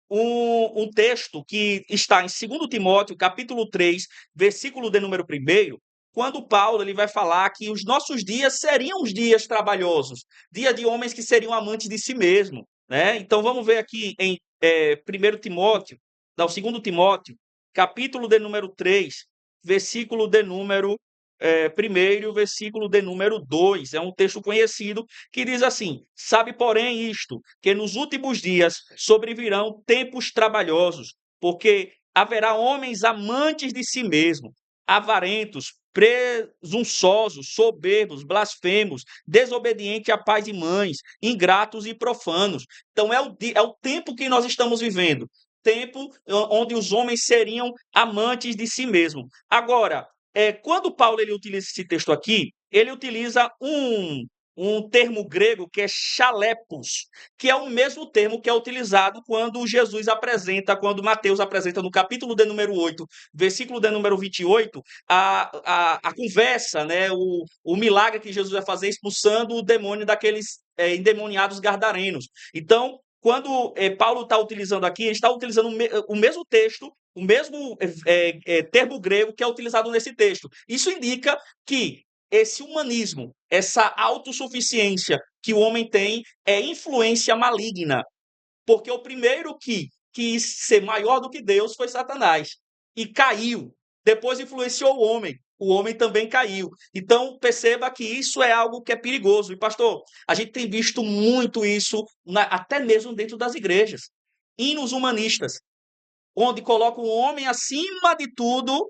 um texto que está em 2 Timóteo, capítulo 3, versículo de número 1, quando Paulo ele vai falar que os nossos dias seriam os dias trabalhosos, dia de homens que seriam amantes de si mesmo, né? Então vamos ver aqui em 1 Timóteo, não, 2 Timóteo, capítulo de número 3, versículo de número 1, versículo de número 2. É um texto conhecido que diz assim: sabe, porém, isto, que nos últimos dias sobrevirão tempos trabalhosos, porque haverá homens amantes de si mesmos, avarentos, presunçosos, soberbos, blasfemos, desobedientes a pais e mães, ingratos e profanos. Então é o tempo que nós estamos vivendo, tempo onde os homens seriam amantes de si mesmos. Agora, quando Paulo ele utiliza esse texto aqui, ele utiliza um termo grego que é chalepos, que é o mesmo termo que é utilizado quando Jesus apresenta, quando Mateus apresenta no capítulo de número 8, versículo de número 28, a conversa, né, o milagre que Jesus vai fazer expulsando o demônio daqueles endemoniados gardarenos. Então, quando Paulo está utilizando aqui, ele está utilizando o mesmo texto, o mesmo termo grego que é utilizado nesse texto. Isso indica que esse humanismo, essa autossuficiência que o homem tem é influência maligna, porque o primeiro que quis ser maior do que Deus foi Satanás e caiu. Depois influenciou o homem também caiu. Então perceba que isso é algo que é perigoso. E pastor, a gente tem visto muito isso até mesmo dentro das igrejas. Hinos humanistas, onde colocam o homem acima de tudo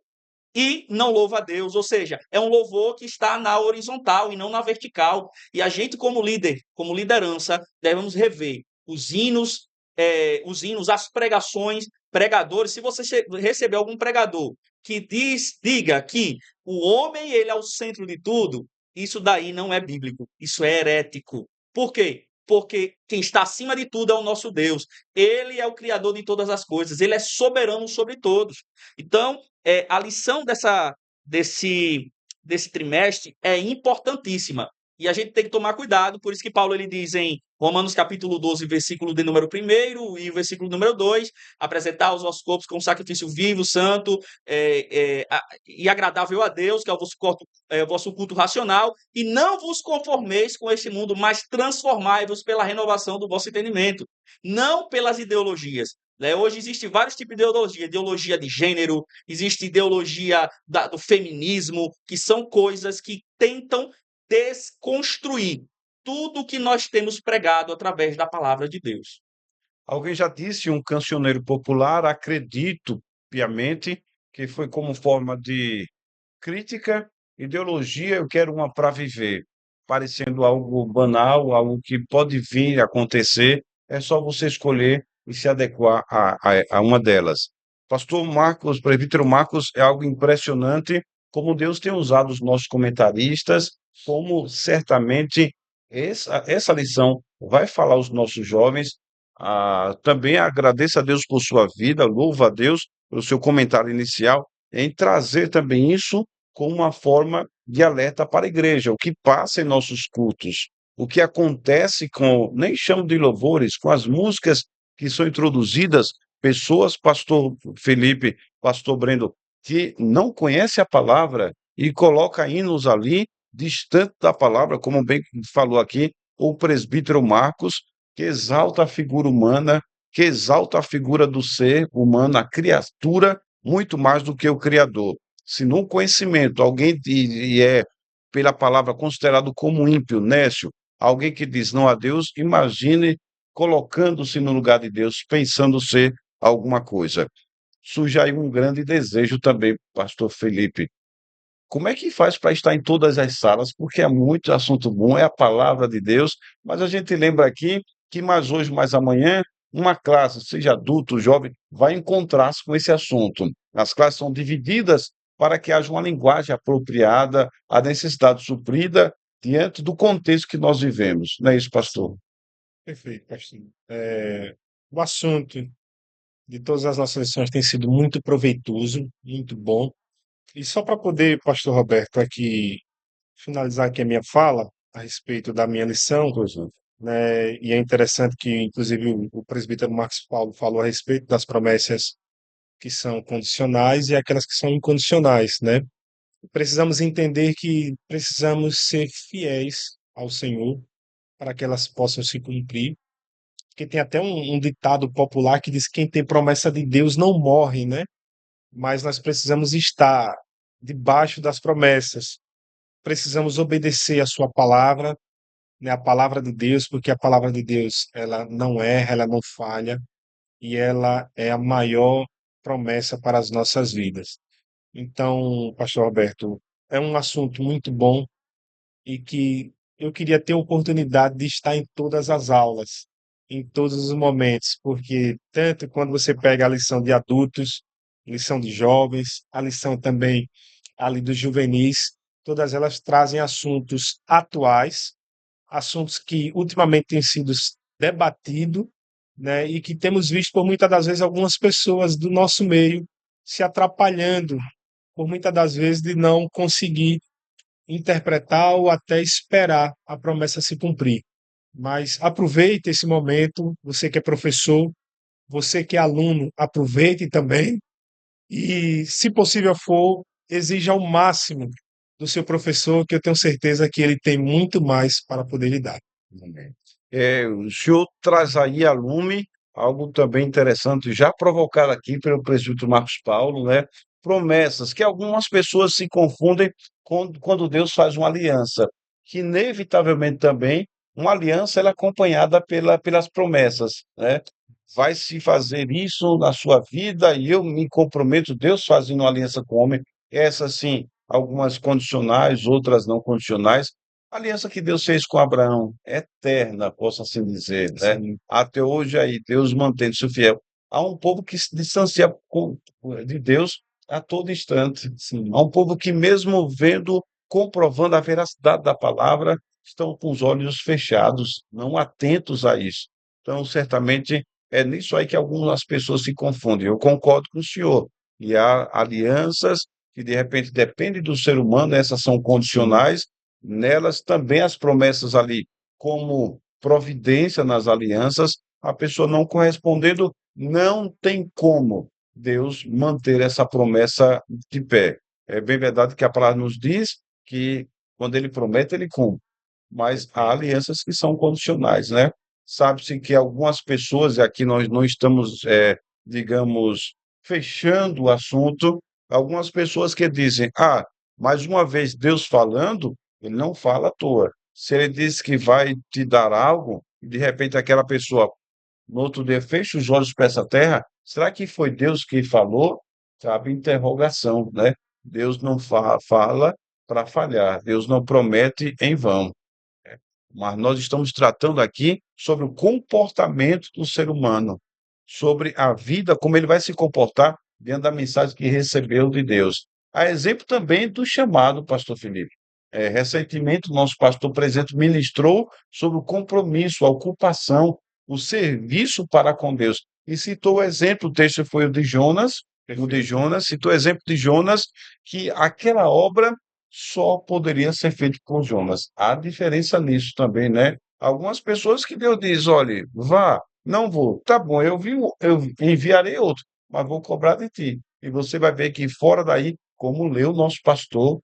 e não louva a Deus, ou seja, é um louvor que está na horizontal e não na vertical. E a gente, como líder, como liderança, devemos rever os hinos, as pregações, pregadores. Se você receber algum pregador que diga que o homem ele é o centro de tudo, isso daí não é bíblico, isso é herético. Por quê? Porque quem está acima de tudo é o nosso Deus. Ele é o criador de todas as coisas, ele é soberano sobre todos. Então, a lição desse trimestre é importantíssima. E a gente tem que tomar cuidado, por isso que Paulo ele diz em Romanos capítulo 12, versículo de número 1 e o versículo número 2, apresentar os vossos corpos como sacrifício vivo, santo e agradável a Deus, que é o vosso culto racional, e não vos conformeis com este mundo, mas transformai-vos pela renovação do vosso entendimento, não pelas ideologias. Hoje existem vários tipos de ideologia de gênero, existe ideologia do feminismo, que são coisas que tentam desconstruir tudo que nós temos pregado através da palavra de Deus. Alguém já disse, um cancioneiro popular, acredito piamente, que foi como forma de crítica, ideologia, eu quero uma para viver, parecendo algo banal, algo que pode vir a acontecer, é só você escolher e se adequar a uma delas. Pastor Marcos, presbítero Marcos, é algo impressionante como Deus tem usado os nossos comentaristas, como certamente essa lição vai falar aos nossos jovens. Também agradeço a Deus por sua vida, louvo a Deus pelo seu comentário inicial, em trazer também isso como uma forma de alerta para a igreja, o que passa em nossos cultos, o que acontece com, nem chamo de louvores, com as músicas que são introduzidas, pessoas, pastor Felipe, pastor Brendo, que não conhece a palavra e coloca hinos ali distante da palavra, como bem falou aqui o presbítero Marcos, que exalta a figura humana, que exalta a figura do ser humano, a criatura, muito mais do que o Criador. Se no conhecimento alguém é, pela palavra, considerado como ímpio, nécio, alguém que diz não a Deus, imagine colocando-se no lugar de Deus, pensando ser alguma coisa. Surge aí um grande desejo também, pastor Felipe. Como é que faz para estar em todas as salas? Porque é muito assunto bom, é a palavra de Deus, mas a gente lembra aqui que mais hoje, mais amanhã, uma classe, seja adulto, jovem, vai encontrar-se com esse assunto. As classes são divididas para que haja uma linguagem apropriada, a necessidade suprida diante do contexto que nós vivemos. Não é isso, pastor? Perfeito, pastor. O assunto de todas as nossas lições tem sido muito proveitoso, muito bom. E só para poder, pastor Roberto, aqui finalizar aqui a minha fala a respeito da minha lição, Pois é. né? E é interessante que, inclusive, o presbítero Marcos Paulo falou a respeito das promessas que são condicionais e aquelas que são incondicionais, né? Precisamos entender que precisamos ser fiéis ao Senhor para que elas possam se cumprir. Porque tem até um ditado popular que diz que quem tem promessa de Deus não morre, né? Mas nós precisamos estar debaixo das promessas. Precisamos obedecer a sua palavra, né? A palavra de Deus, porque a palavra de Deus, ela não erra, ela não falha, e ela é a maior promessa para as nossas vidas. Então, pastor Roberto, é um assunto muito bom e que eu queria ter a oportunidade de estar em todas as aulas, em todos os momentos, porque tanto quando você pega a lição de adultos, lição de jovens, a lição também ali dos juvenis, todas elas trazem assuntos atuais, assuntos que ultimamente têm sido debatidos, né, e que temos visto por muitas das vezes algumas pessoas do nosso meio se atrapalhando, por muitas das vezes de não conseguir interpretar ou até esperar a promessa se cumprir. Mas aproveite esse momento, você que é professor, você que é aluno, aproveite também e, se possível for, exija o máximo do seu professor, que eu tenho certeza que ele tem muito mais para poder lhe dar. Amém. O senhor traz aí a lume algo também interessante, já provocado aqui pelo presbítero Marcos Paulo, né? Promessas que algumas pessoas se confundem quando Deus faz uma aliança, que inevitavelmente também uma aliança ela é acompanhada pelas promessas, né? Vai se fazer isso na sua vida e eu me comprometo, Deus fazendo uma aliança com o homem, essas sim, algumas condicionais, outras não condicionais, a aliança que Deus fez com Abraão, é eterna, posso assim dizer, né? Sim, Até hoje aí, Deus mantém-se fiel. Há um povo que se distancia de Deus a todo instante. sim, Há um povo que, mesmo vendo, comprovando a veracidade da palavra, estão com os olhos fechados, não atentos a isso. Então, certamente, é nisso aí que algumas pessoas se confundem. Eu concordo com o senhor. E há alianças que, de repente, dependem do ser humano, essas são sim, condicionais, nelas também as promessas ali, como providência nas alianças, a pessoa não correspondendo, não tem como Deus manter essa promessa de pé. É bem verdade que a palavra nos diz que quando ele promete, ele cumpre, mas há perfeito. alianças que são condicionais, né? Sabe-se que algumas pessoas, e aqui nós não estamos, digamos, fechando o assunto, algumas pessoas que dizem, mais uma vez Deus falando, ele não fala à toa. Se ele diz que vai te dar algo, e de repente aquela pessoa, no outro dia, fecha os olhos para essa terra, será que foi Deus que falou? Cabe interrogação, né? Deus não fala para falhar, Deus não promete em vão. Mas nós estamos tratando aqui sobre o comportamento do ser humano, sobre a vida, como ele vai se comportar diante da mensagem que recebeu de Deus. A exemplo também do chamado, pastor Felipe. Recentemente, o nosso pastor presente ministrou sobre o compromisso, a ocupação, o serviço para com Deus. E citou o exemplo, o texto foi Perfeito. citou o exemplo de Jonas, que aquela obra só poderia ser feito por Jonas. Há diferença nisso também, né? Algumas pessoas que Deus diz, olhe, vá, não vou. Tá bom, eu enviarei outro, mas vou cobrar de ti. E você vai ver que fora daí, como leu o nosso pastor,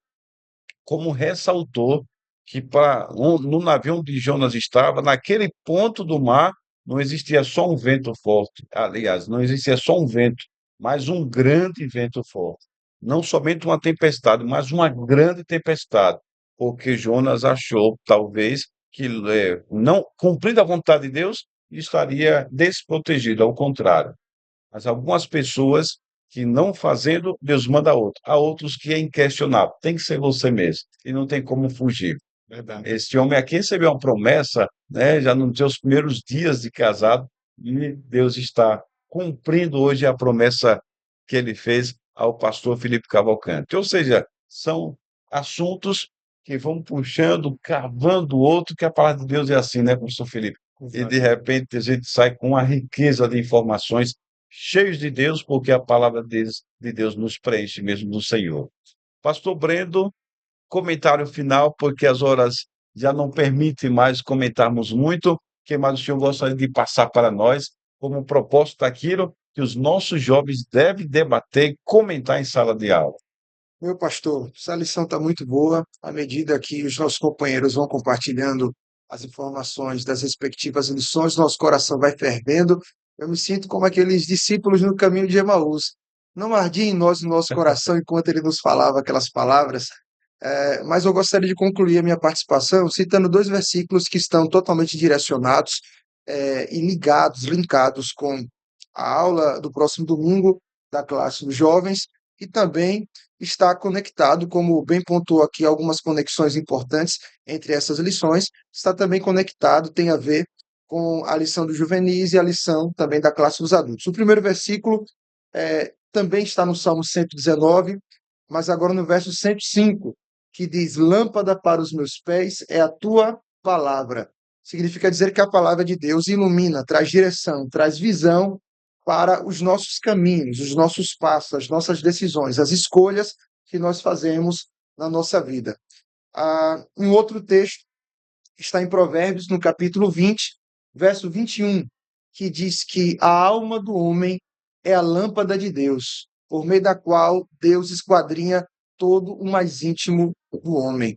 como ressaltou que no navio onde Jonas estava, naquele ponto do mar, não existia só um vento forte. Aliás, não existia só um vento, mas um grande vento forte. Não somente uma tempestade, mas uma grande tempestade, porque Jonas achou, talvez, que não cumprindo a vontade de Deus, estaria desprotegido, ao contrário. Mas algumas pessoas que não fazendo, Deus manda a outro. Há outros que é inquestionável, tem que ser você mesmo, e não tem como fugir. Verdade. Este homem aqui recebeu uma promessa, né, já nos seus primeiros dias de casado, e Deus está cumprindo hoje a promessa que ele fez ao pastor Felipe Cavalcante. Ou seja, são assuntos que vão puxando, cavando o outro, que a palavra de Deus é assim, né, pastor Felipe? E de repente a gente sai com uma riqueza de informações, cheios de Deus, porque a palavra de Deus nos preenche mesmo do Senhor. Pastor Brendo, comentário final, porque as horas já não permitem mais comentarmos muito. O que mais o senhor gostaria de passar para nós como propósito daquilo que os nossos jovens devem debater e comentar em sala de aula? Meu pastor, essa lição está muito boa. À medida que os nossos companheiros vão compartilhando as informações das respectivas lições, nosso coração vai fervendo. Eu me sinto como aqueles discípulos no caminho de Emaús. Não ardia em nós o nosso coração enquanto ele nos falava aquelas palavras. Mas eu gostaria de concluir a minha participação citando dois versículos que estão totalmente direcionados e linkados com a aula do próximo domingo da classe dos jovens e também está conectado, como bem pontuou aqui, algumas conexões importantes entre essas lições, está também conectado, tem a ver com a lição dos juvenis e a lição também da classe dos adultos. O primeiro versículo também está no Salmo 119, mas agora no verso 105, que diz: Lâmpada para os meus pés é a tua palavra. Significa dizer que a palavra de Deus ilumina, traz direção, traz visão para os nossos caminhos, os nossos passos, as nossas decisões, as escolhas que nós fazemos na nossa vida. Um outro texto está em Provérbios, no capítulo 20, verso 21, que diz que a alma do homem é a lâmpada de Deus, por meio da qual Deus esquadrinha todo o mais íntimo do homem.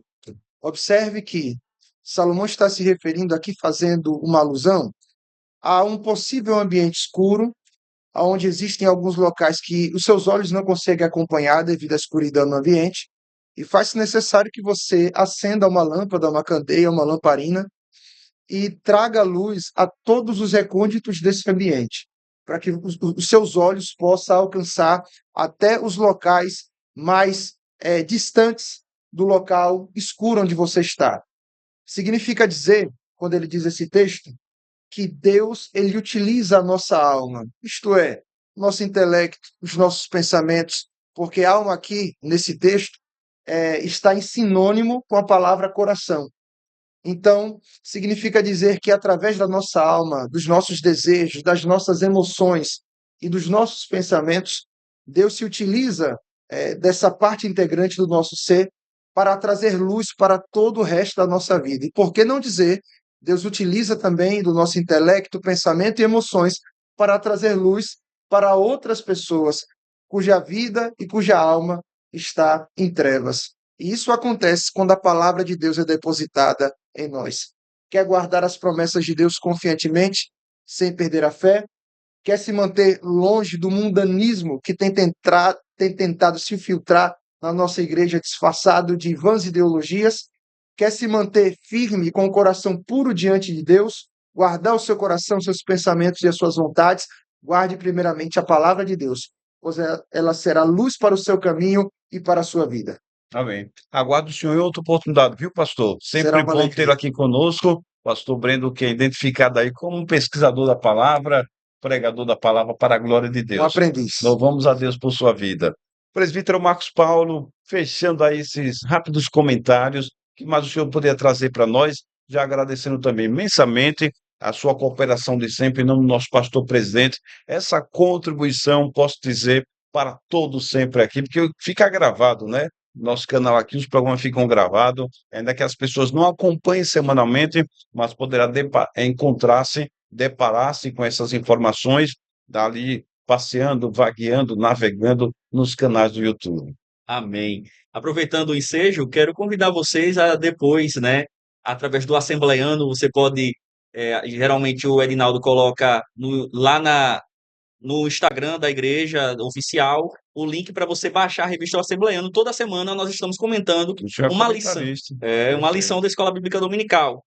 Observe que Salomão está se referindo aqui, fazendo uma alusão a um possível ambiente escuro, onde existem alguns locais que os seus olhos não conseguem acompanhar devido à escuridão no ambiente, e faz-se necessário que você acenda uma lâmpada, uma candeia, uma lamparina, e traga luz a todos os recônditos desse ambiente, para que os seus olhos possam alcançar até os locais mais distantes do local escuro onde você está. Significa dizer, quando ele diz esse texto, que Deus ele utiliza a nossa alma, isto é, nosso intelecto, os nossos pensamentos, porque alma aqui, nesse texto, está em sinônimo com a palavra coração. Então, significa dizer que através da nossa alma, dos nossos desejos, das nossas emoções e dos nossos pensamentos, Deus se utiliza dessa parte integrante do nosso ser para trazer luz para todo o resto da nossa vida. E por que não dizer, Deus utiliza também do nosso intelecto, pensamento e emoções para trazer luz para outras pessoas cuja vida e cuja alma está em trevas. E isso acontece quando a palavra de Deus é depositada em nós. Quer guardar as promessas de Deus confiantemente, sem perder a fé? Quer se manter longe do mundanismo que tem tentado se infiltrar na nossa igreja disfarçado de vãs ideologias? Quer se manter firme com o coração puro diante de Deus? Guardar o seu coração, seus pensamentos e as suas vontades? Guarde primeiramente a palavra de Deus, pois ela será luz para o seu caminho e para a sua vida. Amém. Aguardo o senhor em outra oportunidade, viu, pastor? Será Sempre uma bom alegria. tê-lo aqui conosco. Pastor Brendo, que é identificado aí como um pesquisador da palavra, pregador da palavra para a glória de Um Deus. aprendiz. Louvamos a Deus por sua vida. Presbítero Marcos Paulo, fechando aí esses rápidos comentários, que mais o senhor poderia trazer para nós, já agradecendo também imensamente a sua cooperação de sempre, em nome do nosso pastor presidente, essa contribuição, posso dizer, para todos sempre aqui, porque fica gravado, né? Nosso canal aqui, os programas ficam gravados, ainda que as pessoas não acompanhem semanalmente, mas poderá encontrar-se, deparar-se com essas informações dali passeando, vagueando, navegando nos canais do YouTube. Amém. Aproveitando o ensejo, quero convidar vocês a depois, né, através do Assembleiano, você pode, geralmente o Edinaldo coloca no Instagram da igreja oficial o link para você baixar a revista do Assembleiano. Toda semana nós estamos comentando Deixa eu uma comentar lição, isso. uma Perfeito. lição da Escola Bíblica Dominical.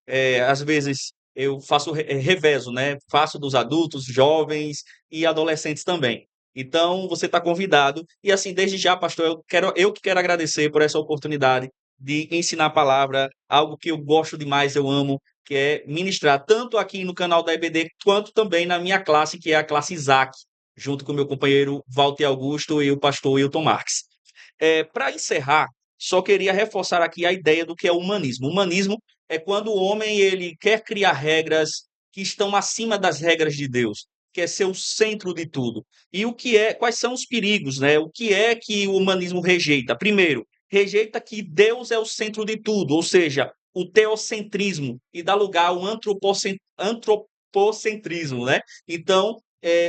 Às vezes eu faço revezo, né? Faço dos adultos, jovens e adolescentes também. Então você está convidado. E assim, desde já, pastor, eu que quero agradecer por essa oportunidade de ensinar a palavra, algo que eu gosto demais, eu amo, que é ministrar tanto aqui no canal da EBD quanto também na minha classe, que é a classe Isaac, junto com meu companheiro Walter Augusto e o pastor Wilton Marques. Para encerrar, só queria reforçar aqui a ideia do que é o humanismo. O humanismo é quando o homem ele quer criar regras que estão acima das regras de Deus, quer ser o centro de tudo. E quais são os perigos, né? O que é que o humanismo rejeita? Primeiro, rejeita que Deus é o centro de tudo, ou seja, o teocentrismo, e dá lugar ao antropocentrismo, né? Então,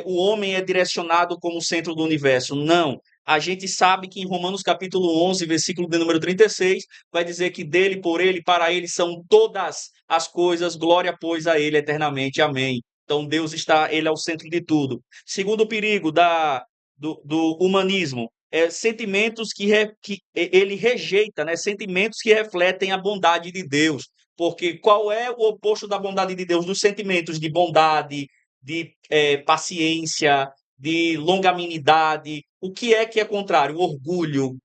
o homem é direcionado como centro do universo. Não. A gente sabe que em Romanos capítulo 11, versículo de número 36, vai dizer que dele, por ele, para ele são todas as coisas, glória, pois, a ele eternamente. Amém. Então, ele é o centro de tudo. Segundo perigo do humanismo, sentimentos que ele rejeita, né? Sentimentos que refletem a bondade de Deus. Porque qual é o oposto da bondade de Deus? Dos sentimentos de bondade, de paciência, de longanimidade. O que é contrário? O orgulho,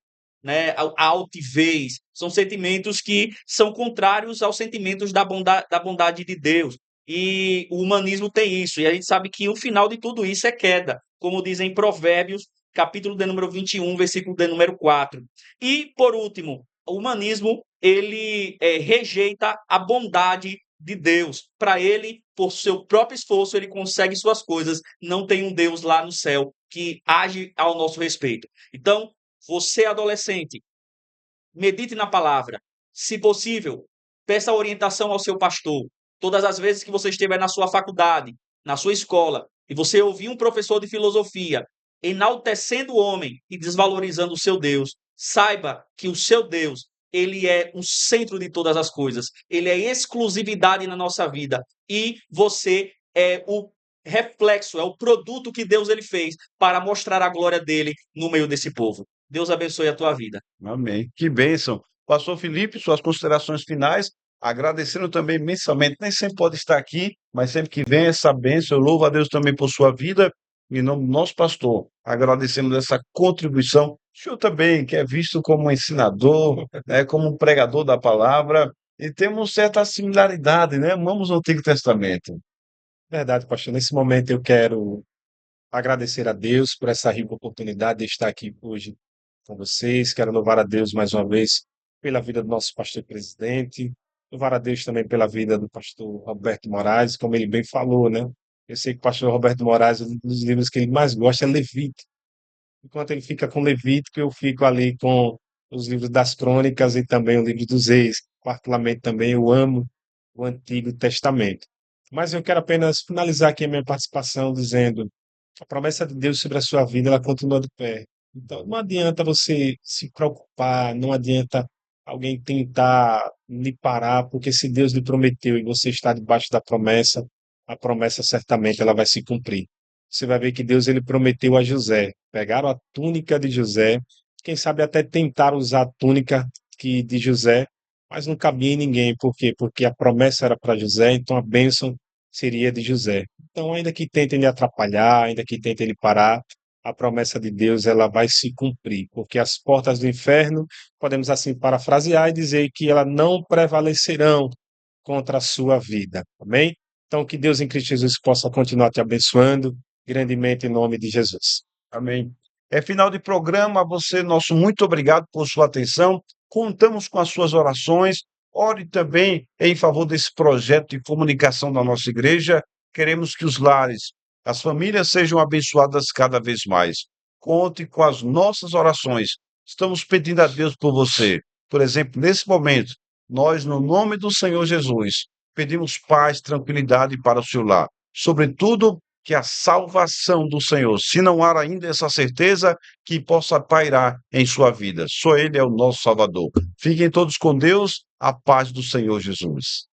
né? A altivez. São sentimentos que são contrários aos sentimentos da bondade de Deus. E o humanismo tem isso. E a gente sabe que o final de tudo isso é queda, como dizem Provérbios, capítulo de número 21, versículo de número 4. E, por último, o humanismo ele rejeita a bondade de Deus. Para ele, por seu próprio esforço, ele consegue suas coisas. Não tem um Deus lá no céu que age ao nosso respeito. Então, você adolescente, medite na palavra. Se possível, peça orientação ao seu pastor. Todas as vezes que você estiver na sua faculdade, na sua escola, e você ouvir um professor de filosofia enaltecendo o homem e desvalorizando o seu Deus, saiba que o seu Deus, ele é o centro de todas as coisas. Ele é exclusividade na nossa vida. E você é o reflexo, é o produto que Deus ele fez para mostrar a glória dele no meio desse povo. Deus abençoe a tua vida. Amém. Que bênção. Pastor Felipe, suas considerações finais, agradecendo também imensamente, nem sempre pode estar aqui, mas sempre que vem essa bênção, eu louvo a Deus também por sua vida, em nome do nosso pastor, agradecendo essa contribuição. O senhor também, que é visto como um ensinador, né, como um pregador da palavra, e temos certa similaridade, né? Amamos o Antigo Testamento. Verdade, pastor. Nesse momento eu quero agradecer a Deus por essa rica oportunidade de estar aqui hoje com vocês. Quero louvar a Deus mais uma vez pela vida do nosso pastor presidente. Louvar a Deus também pela vida do pastor Roberto Moraes, como ele bem falou, né? Eu sei que o pastor Roberto Moraes, um dos livros que ele mais gosta é Levítico. Enquanto ele fica com Levítico, eu fico ali com os livros das Crônicas e também o livro dos Reis. Particularmente também eu amo o Antigo Testamento. Mas eu quero apenas finalizar aqui a minha participação dizendo: a promessa de Deus sobre a sua vida, ela continua de pé. Então, não adianta você se preocupar, não adianta alguém tentar lhe parar, porque se Deus lhe prometeu e você está debaixo da promessa, a promessa certamente ela vai se cumprir. Você vai ver que Deus ele prometeu a José. Pegaram a túnica de José, quem sabe até tentaram usar a túnica de José, mas não cabia em ninguém. Por quê? Porque a promessa era para José, então a bênção seria de José. Então, ainda que tentem lhe atrapalhar, ainda que tentem lhe parar, a promessa de Deus ela vai se cumprir, porque as portas do inferno, podemos assim parafrasear e dizer que elas não prevalecerão contra a sua vida. Amém? Então, que Deus em Cristo Jesus possa continuar te abençoando grandemente em nome de Jesus. Amém. É final de programa. Você, nosso muito obrigado por sua atenção. Contamos com as suas orações. Ore também em favor desse projeto de comunicação da nossa igreja. Queremos que os lares, as famílias sejam abençoadas cada vez mais. Conte com as nossas orações. Estamos pedindo a Deus por você. Por exemplo, nesse momento, nós, no nome do Senhor Jesus, pedimos paz, tranquilidade para o seu lar. Sobretudo, que a salvação do Senhor, se não há ainda essa certeza, que possa pairar em sua vida. Só Ele é o nosso Salvador. Fiquem todos com Deus, a paz do Senhor Jesus.